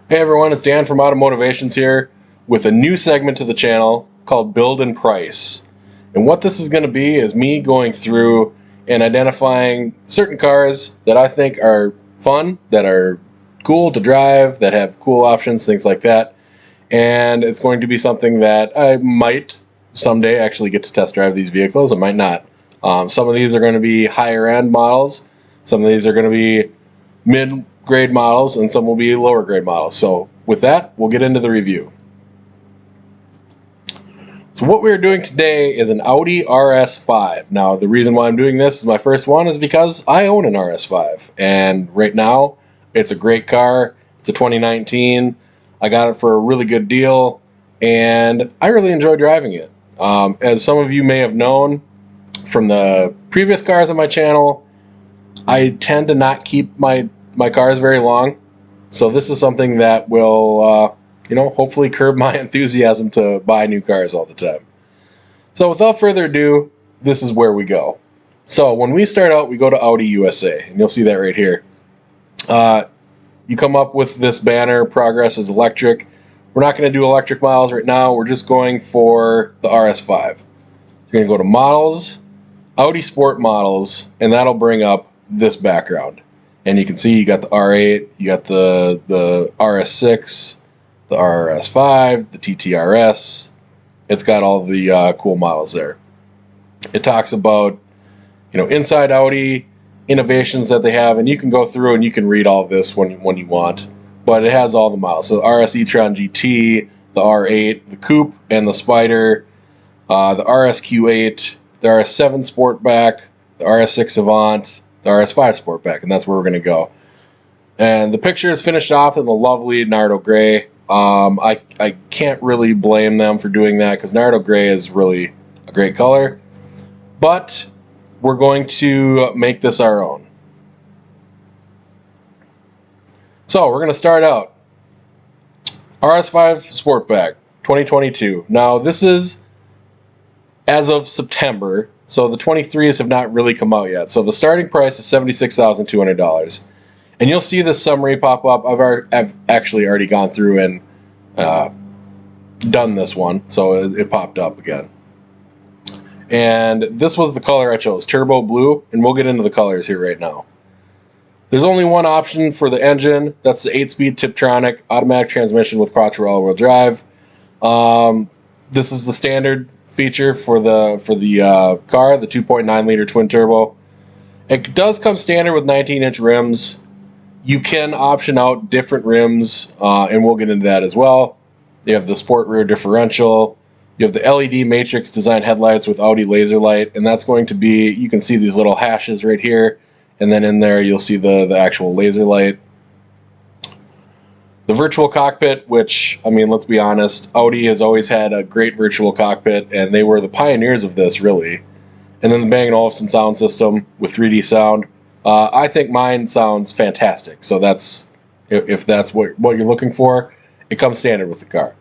Hey everyone, it's Dan from AutoMotivationZ here with a new segment to the channel called Build and Price. And what this is going to be is me going through and identifying certain cars that I think are fun, that are cool to drive, that have cool options, things like that. And it's going to be something that I might someday actually get to test drive these vehicles. I might not. Some of these are going to be higher end models. Some of these are going to be mid-grade models, and some will be lower grade models. So with that, we'll get into the review. So what we're doing today is an Audi RS5. Now, the reason why I'm doing this is my first one is because I own an RS5, and right now it's a great car. It's a 2019. I got it for a really good deal, and I really enjoy driving it. As some of you may have known from the previous cars on my channel, I tend to not keep my cars very long, so this is something that will, hopefully curb my enthusiasm to buy new cars all the time. So without further ado, this is where we go. So when we start out, we go to Audi USA, and you'll see that right here. You come up with this banner, Progress is Electric. We're not going to do electric models right now. We're just going for the RS5. You're going to go to Models, Audi Sport Models, and that'll bring up this background. And you can see you got the R8, you got the RS6, the RS5, the TTRS. It's got all the cool models there. It talks about, inside Audi, innovations that they have, and you can go through and you can read all of this when you want. But it has all the models. So the RS e-tron GT, the R8, the Coupe, and the Spider, the RSQ8, the RS7 Sportback, the RS6 Avant, the RS5 Sportback, and that's where we're going to go. And the picture is finished off in the lovely Nardo Gray. I can't really blame them for doing that because Nardo Gray is really a great color. But we're going to make this our own. So we're going to start out. RS5 Sportback 2022. Now this is as of September, so the 23s have not really come out yet. So the starting price is $76,200. And you'll see this summary pop up. I've actually already gone through and done this one, so it popped up again. And this was the color I chose, Turbo Blue, and we'll get into the colors here right now. There's only one option for the engine. That's the 8-speed Tiptronic automatic transmission with quattro all-wheel drive. This is the standard feature for the car, the 2.9 liter twin turbo. It does come standard with 19-inch rims. You can option out different rims, and we'll get into that as well. You have the sport rear differential. You have the LED matrix design headlights with Audi laser light, and that's going to be, you can see these little hashes right here, and then in there you'll see the actual laser light. The virtual cockpit, which, let's be honest, Audi has always had a great virtual cockpit, and they were the pioneers of this, really. And then the Bang & Olufsen sound system with 3D sound. I think mine sounds fantastic, so if that's what you're looking for, it comes standard with the car.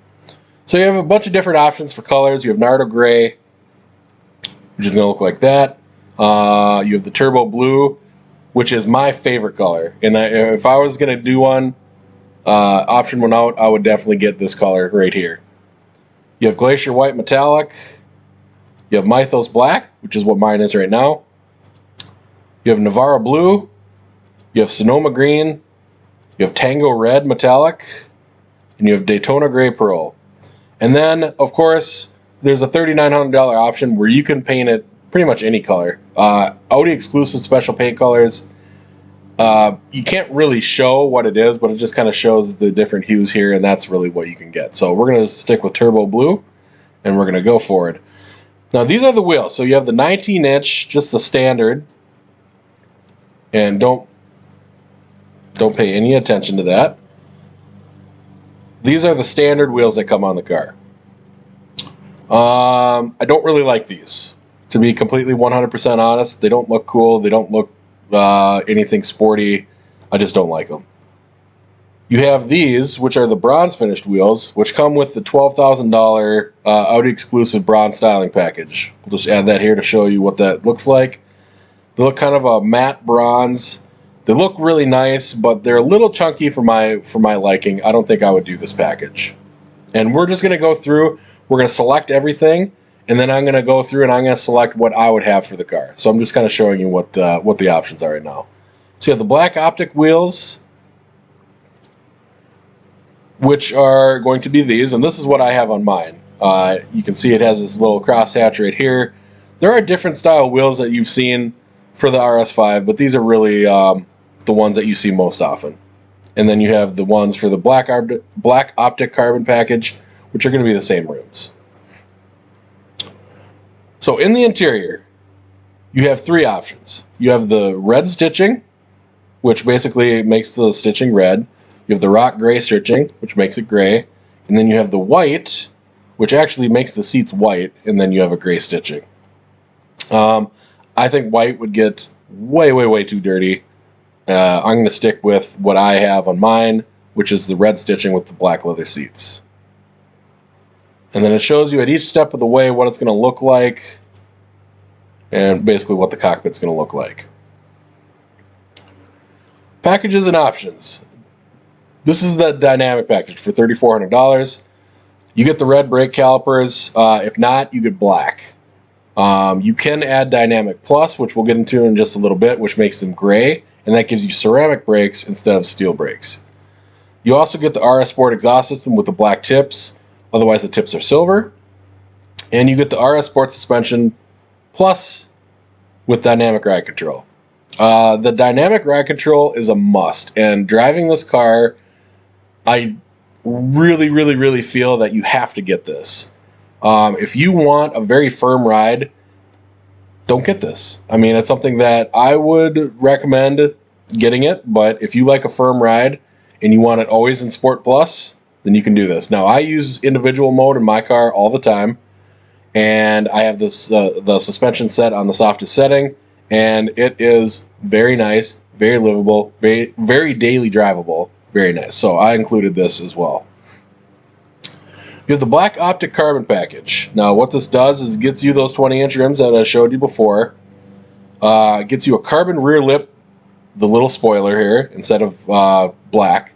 So you have a bunch of different options for colors. You have Nardo Gray, which is going to look like that. You have the Turbo Blue, which is my favorite color. And if I was going to do one, option one out, I would definitely get this color right here. You have Glacier White Metallic. You have Mythos Black, which is what mine is right now. You have Navarro Blue. You have Sonoma Green. You have Tango Red Metallic. And you have Daytona Gray Pearl. And then, of course, there's a $3,900 option where you can paint it pretty much any color. Audi exclusive special paint colors. You can't really show what it is, but it just kind of shows the different hues here, and that's really what you can get. So we're going to stick with Turbo Blue, and we're going to go for it. Now, these are the wheels. So you have the 19-inch, just the standard, and don't pay any attention to that. These are the standard wheels that come on the car. I don't really like these. To be completely 100% honest, they don't look cool. They don't look anything sporty. I just don't like them. You have these, which are the bronze finished wheels, which come with the $12,000 Audi exclusive bronze styling package. We'll just add that here to show you what that looks like. They look kind of a matte bronze. They look really nice, but they're a little chunky for my liking. I don't think I would do this package. And we're just going to go through, we're going to select everything, and then I'm going to go through and I'm going to select what I would have for the car. So I'm just kind of showing you what the options are right now. So you have the black optic wheels, which are going to be these, and this is what I have on mine. You can see it has this little crosshatch right here. There are different style wheels that you've seen for the RS5, but these are really the ones that you see most often. And then you have the ones for the black optic carbon package, which are going to be the same rims. So in the interior, you have three options. You have the red stitching, which basically makes the stitching red. You have the rock gray stitching, which makes it gray. And then you have the white, which actually makes the seats white, and then you have a gray stitching. I think white would get way, way, way too dirty. I'm going to stick with what I have on mine, which is the red stitching with the black leather seats. And then it shows you at each step of the way what it's going to look like, and basically what the cockpit's going to look like. Packages and options. This is the dynamic package for $3,400. You get the red brake calipers. If not, you get black. You can add Dynamic Plus, which we'll get into in just a little bit, which makes them gray, and that gives you ceramic brakes instead of steel brakes. You also get the RS Sport exhaust system with the black tips, otherwise the tips are silver. And you get the RS Sport suspension Plus with dynamic ride control. The dynamic ride control is a must, and driving this car, I really, really, really feel that you have to get this. If you want a very firm ride, don't get this. I mean, it's something that I would recommend getting it, but if you like a firm ride and you want it always in Sport Plus, then you can do this. Now, I use individual mode in my car all the time, and I have this the suspension set on the softest setting, and it is very nice, very livable, very, very daily drivable, very nice. So I included this as well. You have the black optic carbon package. Now what this does is it gets you those 20-inch rims that I showed you before. It gets you a carbon rear lip, the little spoiler here, instead of black.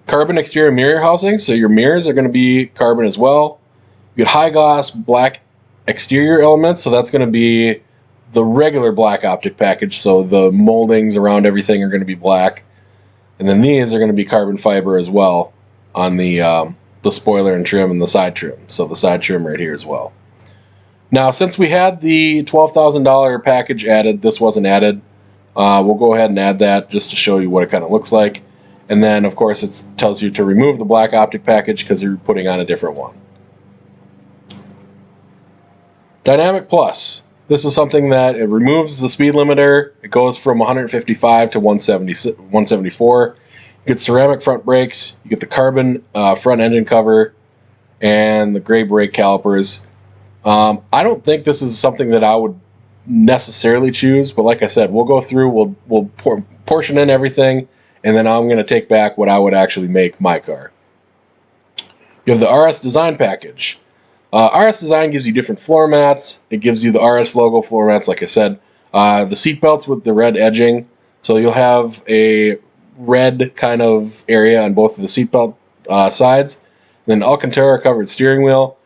Carbon exterior mirror housing, so your mirrors are going to be carbon as well. You get high gloss black exterior elements, so that's going to be the regular black optic package, so the moldings around everything are going to be black. And then these are going to be carbon fiber as well on the spoiler and trim and the side trim. So the side trim right here as well. Now, since we had the $12,000 package added, this wasn't added. We'll go ahead and add that just to show you what it kind of looks like. And then, of course, it tells you to remove the black optic package because you're putting on a different one. Dynamic Plus. This is something that it removes the speed limiter. It goes from 155 to 174. You get ceramic front brakes. You get the carbon front engine cover and the gray brake calipers. I don't think this is something that I would necessarily choose, but like I said, we'll go through, we'll portion in everything, and then I'm going to take back what I would actually make my car. You have the RS Design package. RS Design gives you different floor mats. It gives you the RS logo floor mats, like I said. The seat belts with the red edging. So you'll have a red kind of area on both of the seatbelt sides. And then Alcantara covered steering wheel,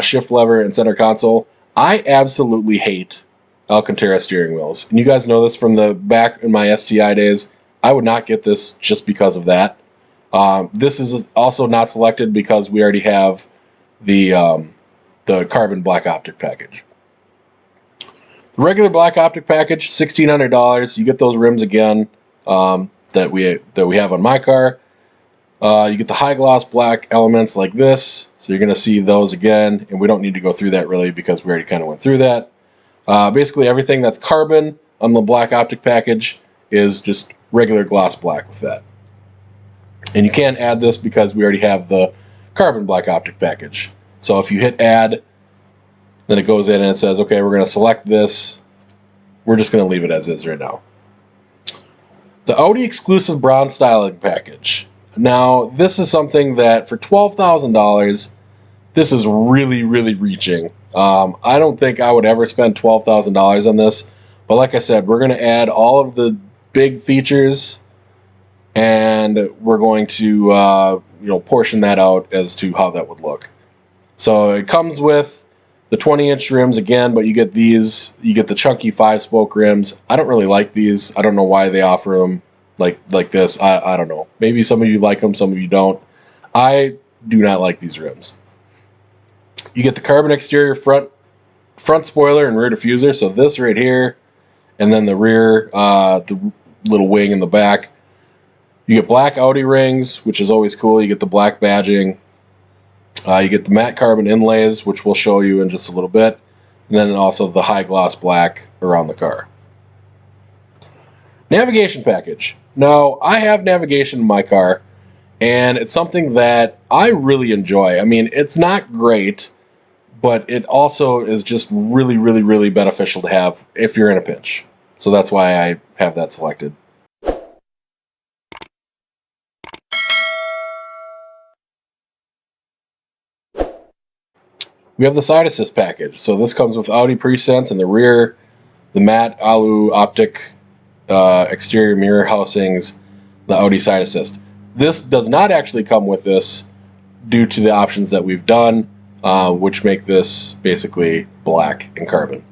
shift lever, and center console. I absolutely hate Alcantara steering wheels. And you guys know this from the back in my STI days. I would not get this just because of that. This is also not selected because we already have the carbon black optic package. The regular black optic package, $1,600. You get those rims again that we have on my car. You get the high gloss black elements like this, so you're going to see those again, and we don't need to go through that really because we already kind of went through that. Basically everything that's carbon on the black optic package is just regular gloss black with that. And you can't add this because we already have the carbon black optic package. So if you hit add, then it goes in and it says, okay, we're going to select this. We're just going to leave it as is right now. The Audi exclusive bronze styling package. Now, this is something that for $12,000, this is really, really reaching. I don't think I would ever spend $12,000 on this, but like I said, we're going to add all of the big features, and we're going to portion that out as to how that would look. So it comes with the 20-inch rims again, but you get these. You get the chunky 5-spoke rims. I don't really like these. I don't know why they offer them like this. I don't know. Maybe some of you like them, some of you don't. I do not like these rims. You get the carbon exterior front spoiler and rear diffuser. So this right here, and then the rear, the little wing in the back. You get black Audi rings, which is always cool. You get the black badging. You get the matte carbon inlays, which we'll show you in just a little bit. And then also the high gloss black around the car. Navigation package. Now, I have navigation in my car, and it's something that I really enjoy. I mean, it's not great, but it also is just really, really, really beneficial to have if you're in a pinch. So that's why I have that selected. We have the side assist package. So this comes with Audi Presense in the rear, the matte alu optic exterior mirror housings, the Audi side assist. This does not actually come with this due to the options that we've done, which make this basically black and carbon.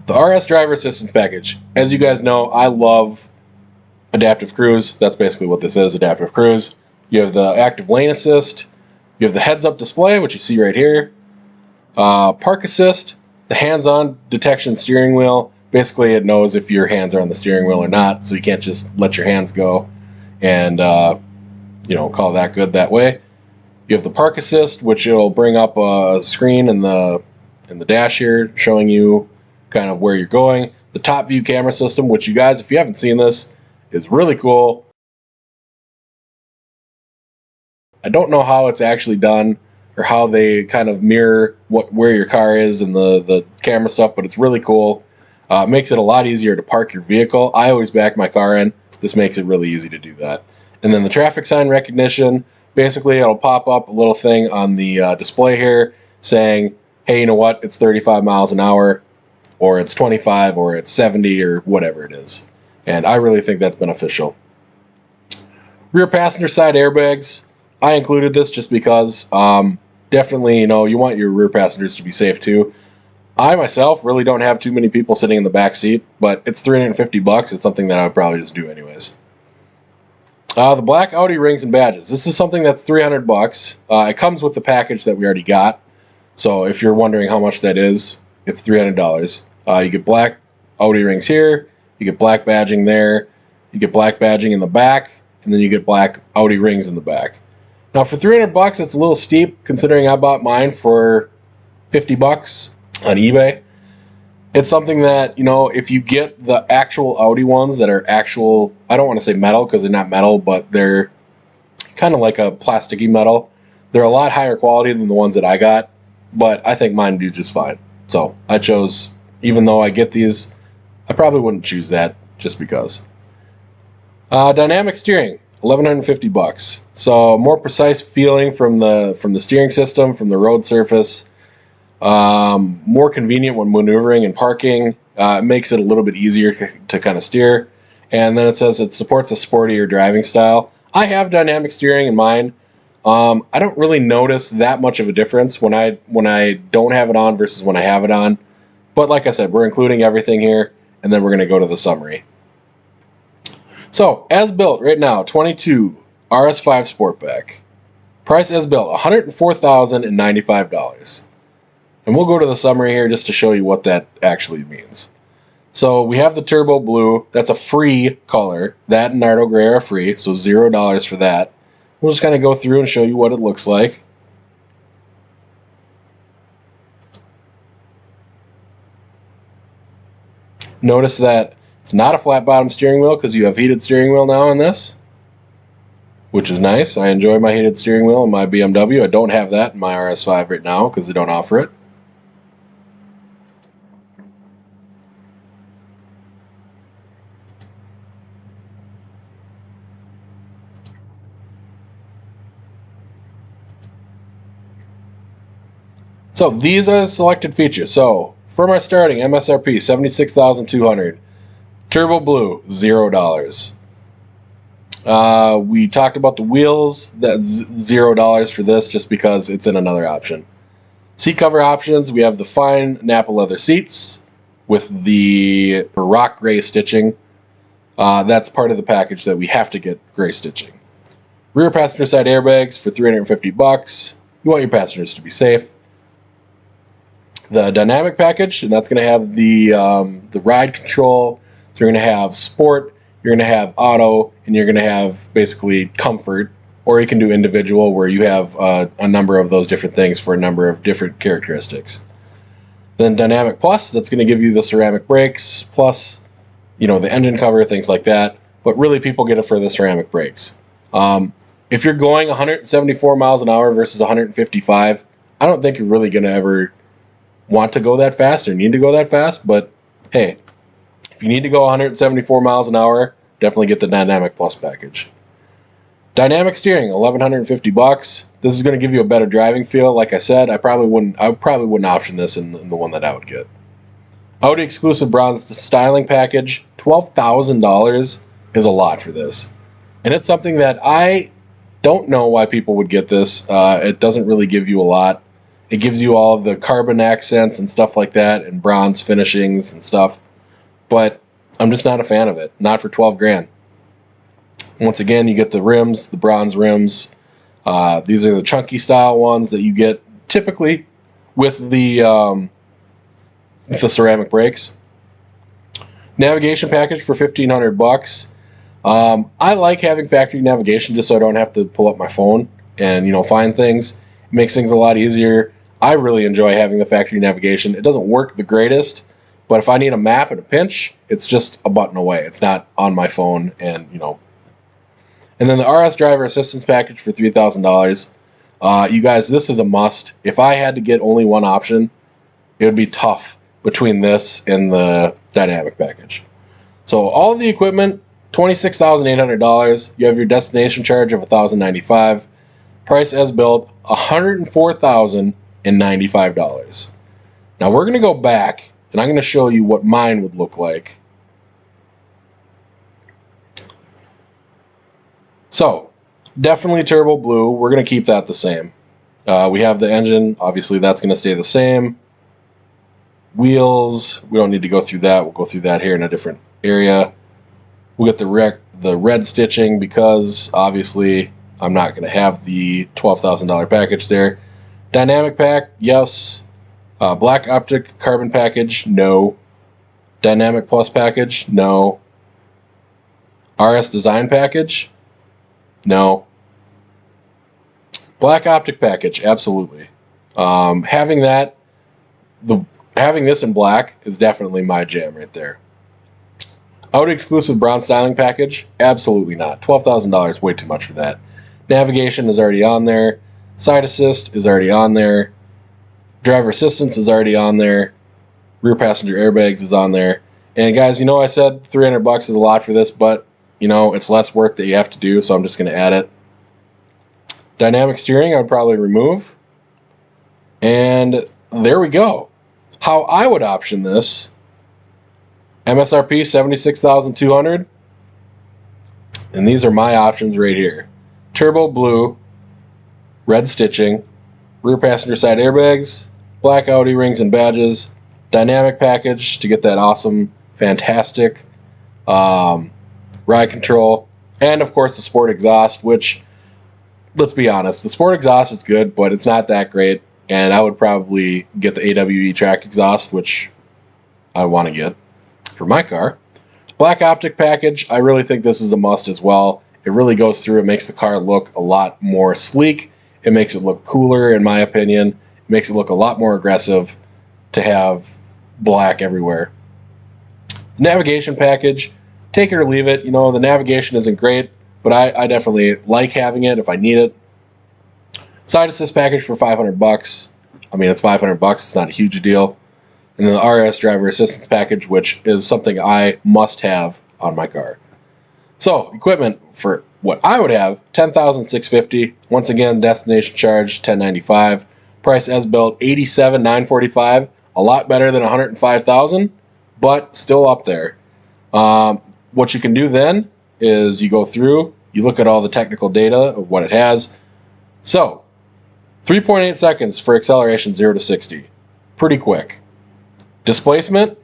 The RS driver assistance package. As you guys know, I love adaptive cruise. That's basically what this is, adaptive cruise. You have the active lane assist. You have the heads-up display, which you see right here. Park assist, the hands-on detection steering wheel. Basically, it knows if your hands are on the steering wheel or not, so you can't just let your hands go and call that good that way. You have the park assist, which will bring up a screen in the dash here, showing you kind of where you're going. The top view camera system, which you guys, if you haven't seen this, is really cool. I don't know how it's actually done or how they kind of mirror where your car is and the camera stuff, but it's really cool. It makes it a lot easier to park your vehicle. I always back my car in. This makes it really easy to do that. And then the traffic sign recognition, basically it'll pop up a little thing on the display here saying, hey, you know what, it's 35 miles an hour, or it's 25, or it's 70, or whatever it is. And I really think that's beneficial. Rear passenger side airbags. I included this just because definitely, you want your rear passengers to be safe too. I myself really don't have too many people sitting in the back seat, but it's $350. It's something that I would probably just do anyways. The black Audi rings and badges. This is something that's $300. It comes with the package that we already got. So if you're wondering how much that is, it's $300. You get black Audi rings here. You get black badging there. You get black badging in the back, and then you get black Audi rings in the back. Now for $300, it's a little steep considering I bought mine for $50 on eBay. It's something that, if you get the actual Audi ones that are actual, I don't want to say metal because they're not metal, but they're kind of like a plasticky metal. They're a lot higher quality than the ones that I got, but I think mine do just fine. So I chose, even though I get these, I probably wouldn't choose that just because. Dynamic steering. $1,150. So more precise feeling from the steering system, from the road surface. More convenient when maneuvering and parking. It makes it a little bit easier to kind of steer. And then it says it supports a sportier driving style. I have dynamic steering in mine. I don't really notice that much of a difference when I don't have it on versus when I have it on. But like I said, we're including everything here, and then we're going to go to the summary. So, as built right now, 22 RS5 Sportback. Price as built, $104,095. And we'll go to the summary here just to show you what that actually means. So we have the turbo blue. That's a free color. That and Nardo gray are free, so $0 for that. We'll just kind of go through and show you what it looks like. Notice that it's not a flat bottom steering wheel because you have heated steering wheel now on this, which is nice. I enjoy my heated steering wheel in my BMW. I don't have that in my RS5 right now because they don't offer it. So these are the selected features. So from our starting MSRP, $76,200. Turbo Blue, $0. We talked about the wheels. That's $0 for this just because it's in another option. Seat cover options, we have the fine Napa leather seats with the rock gray stitching. That's part of the package that we have to get gray stitching. Rear passenger side airbags for $350. You want your passengers to be safe. The dynamic package, and that's going to have the ride control. So you're going to have sport, you're going to have auto, and you're going to have basically comfort. Or you can do individual, where you have a number of those different things for a number of different characteristics. Then Dynamic Plus, that's going to give you the ceramic brakes, plus, the engine cover, things like that. But really, people get it for the ceramic brakes. If you're going 174 miles an hour versus 155, I don't think you're really going to ever want to go that fast or need to go that fast. But hey, if you need to go 174 miles an hour, definitely get the Dynamic Plus package. Dynamic steering, $1,150. This is going to give you a better driving feel. Like I said, I probably wouldn't option this in the one that I would get. Audi exclusive bronze styling package, $12,000 is a lot for this. And it's something that I don't know why people would get this. It doesn't really give you a lot. It gives you all of the carbon accents and stuff like that, and bronze finishings and stuff. But I'm just not a fan of it. Not for $12,000. Once again, you get the rims, the bronze rims. These are the chunky style ones that you get typically with the ceramic brakes. Navigation package for $1,500. I like having factory navigation just so I don't have to pull up my phone and find things. It makes things a lot easier. I really enjoy having the factory navigation. It doesn't work the greatest, but if I need a map in a pinch, it's just a button away. It's not on my phone, and And then the RS driver assistance package for $3,000. You guys, this is a must. If I had to get only one option, it would be tough between this and the dynamic package. So all of the equipment, $26,800. You have your destination charge of $1,095. Price as built, $104,095. Now we're going to go back, and I'm going to show you what mine would look like. So, definitely turbo blue. We're going to keep that the same. We have the engine. Obviously, that's going to stay the same. Wheels, we don't need to go through that. We'll go through that here in a different area. We'll get the red stitching because, obviously, I'm not going to have the $12,000 package there. Dynamic pack, yes. Black optic carbon package, no. Dynamic Plus package, no. RS design package, no. Black optic package, absolutely. Having this in black is definitely my jam right there. Audi exclusive bronze styling package, absolutely not. $12,000, way too much for that. Navigation is already on there. Side assist is already on there. Driver assistance is already on there. Rear passenger airbags is on there. And guys, I said $300 is a lot for this, but it's less work that you have to do, so I'm just going to add it. Dynamic steering, I would probably remove. And there we go. How I would option this, MSRP $76,200. And these are my options right here. Turbo blue, red stitching, rear passenger side airbags, black Audi rings and badges, dynamic package to get that awesome, fantastic ride control, and of course the sport exhaust, which, let's be honest, the sport exhaust is good, but it's not that great, and I would probably get the AWE track exhaust, which I want to get for my car. Black optic package, I really think this is a must as well. It really goes through, it makes the car look a lot more sleek, it makes it look cooler in my opinion, it makes it look a lot more aggressive to have black everywhere. Navigation package, take it or leave it. The navigation isn't great, but I definitely like having it if I need it. Side assist package for $500. I mean, it's $500. It's not a huge deal. And then the RS driver assistance package, which is something I must have on my car. So, equipment for what I would have, $10,650. Once again, destination charge $1095. Price as built $87,945. A lot better than $105,000, but still up there. What you can do then is you go through, you look at all the technical data of what it has. So 3.8 seconds for acceleration 0 to 60. Pretty quick. Displacement,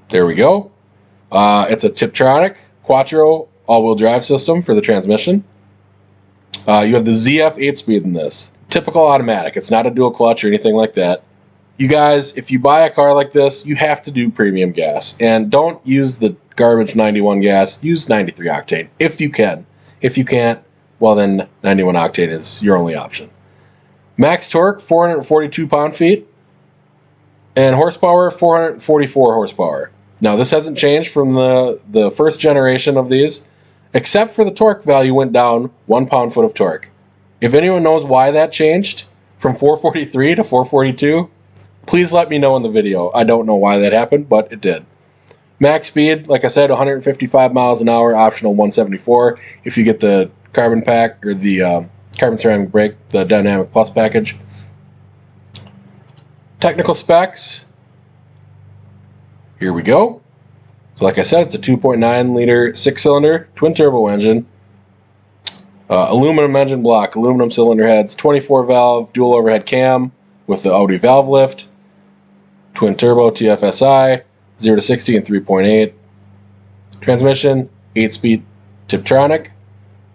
there we go. It's a Tiptronic Quattro all-wheel drive system for the transmission. You have the ZF 8-speed in this. Typical automatic. It's not a dual clutch or anything like that. You guys, if you buy a car like this, you have to do premium gas. And don't use the garbage 91 gas. Use 93 octane if you can. If you can't, well then 91 octane is your only option. Max torque, 442 pound-feet. And horsepower, 444 horsepower. Now, this hasn't changed from the first generation of these, except for the torque value went down 1 pound-foot of torque. If anyone knows why that changed from 443 to 442, please let me know in the video. I don't know why that happened, but it did. Max speed, like I said, 155 miles an hour, optional 174 if you get the carbon pack or the carbon ceramic brake, the Dynamic Plus package. Technical specs. Here we go. So like I said, it's a 2.9 liter 6-cylinder twin turbo engine. Aluminum engine block, aluminum cylinder heads, 24 valve dual overhead cam with the Audi valve lift. Twin turbo TFSI, 0 to 60 in 3.8. Transmission, 8-speed Tiptronic.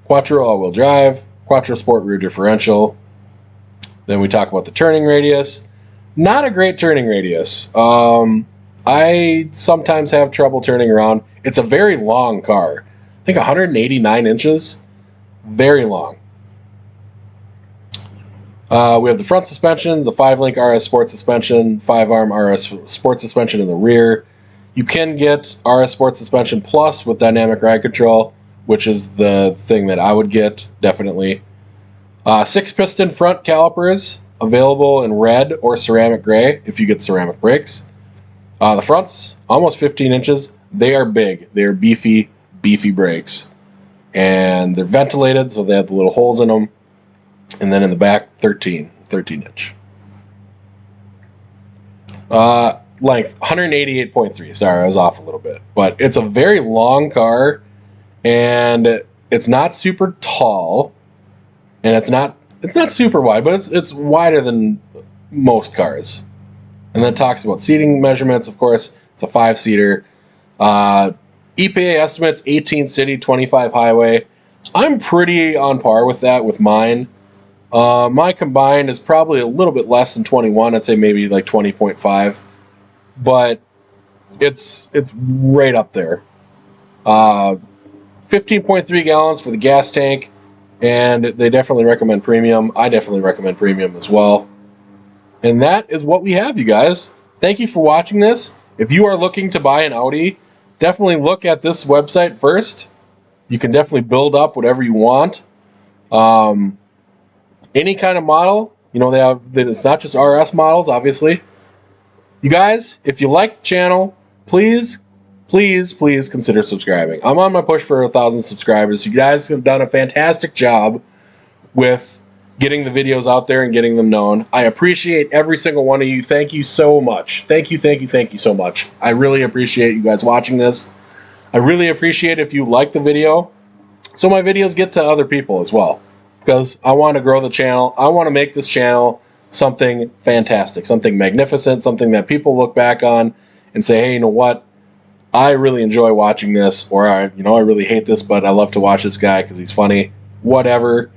Quattro all-wheel drive. Quattro sport rear differential. Then we talk about the turning radius. Not a great turning radius. I sometimes have trouble turning around. It's a very long car. I think 189 inches. Very long. We have the front suspension, the 5-link RS Sport suspension, 5-arm RS Sport suspension in the rear. You can get RS Sport suspension Plus with dynamic ride control, which is the thing that I would get, definitely. 6-piston front calipers, available in red or ceramic gray if you get ceramic brakes. The front's almost 15 inches. They are big. They are beefy, beefy brakes. And they're ventilated, so they have the little holes in them. And then in the back, 13 inch. Length, 188.3. Sorry, I was off a little bit. But it's a very long car, and it's not super tall, and it's not super wide, but it's wider than most cars. And then it talks about seating measurements, of course. It's a 5-seater. EPA estimates 18 city, 25 highway. I'm pretty on par with that with mine. My combined is probably a little bit less than 21. I'd say maybe like 20.5. But it's right up there. 15.3 gallons for the gas tank. And they definitely recommend premium. I definitely recommend premium as well. And that is what we have, you guys. Thank you for watching this. If you are looking to buy an Audi, definitely look at this website first. You can definitely build up whatever you want. Any kind of model, you know, it's not just RS models, obviously. You guys, if you like the channel, please consider subscribing. I'm on my push for 1,000 subscribers. You guys have done a fantastic job with getting the videos out there and getting them known. I appreciate every single one of you. Thank you so much. Thank you so much. I really appreciate you guys watching this. I really appreciate if you like the video, so my videos get to other people as well. Because I want to grow the channel. I want to make this channel something fantastic, something magnificent, something that people look back on and say, hey, you know what? I really enjoy watching this, or I really hate this, but I love to watch this guy because he's funny. Whatever.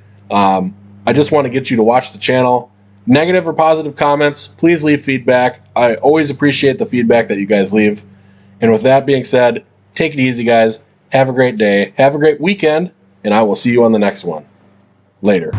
I just want to get you to watch the channel. Negative or positive comments, please leave feedback. I always appreciate the feedback that you guys leave. And with that being said, take it easy, guys. Have a great day. Have a great weekend, and I will see you on the next one. Later.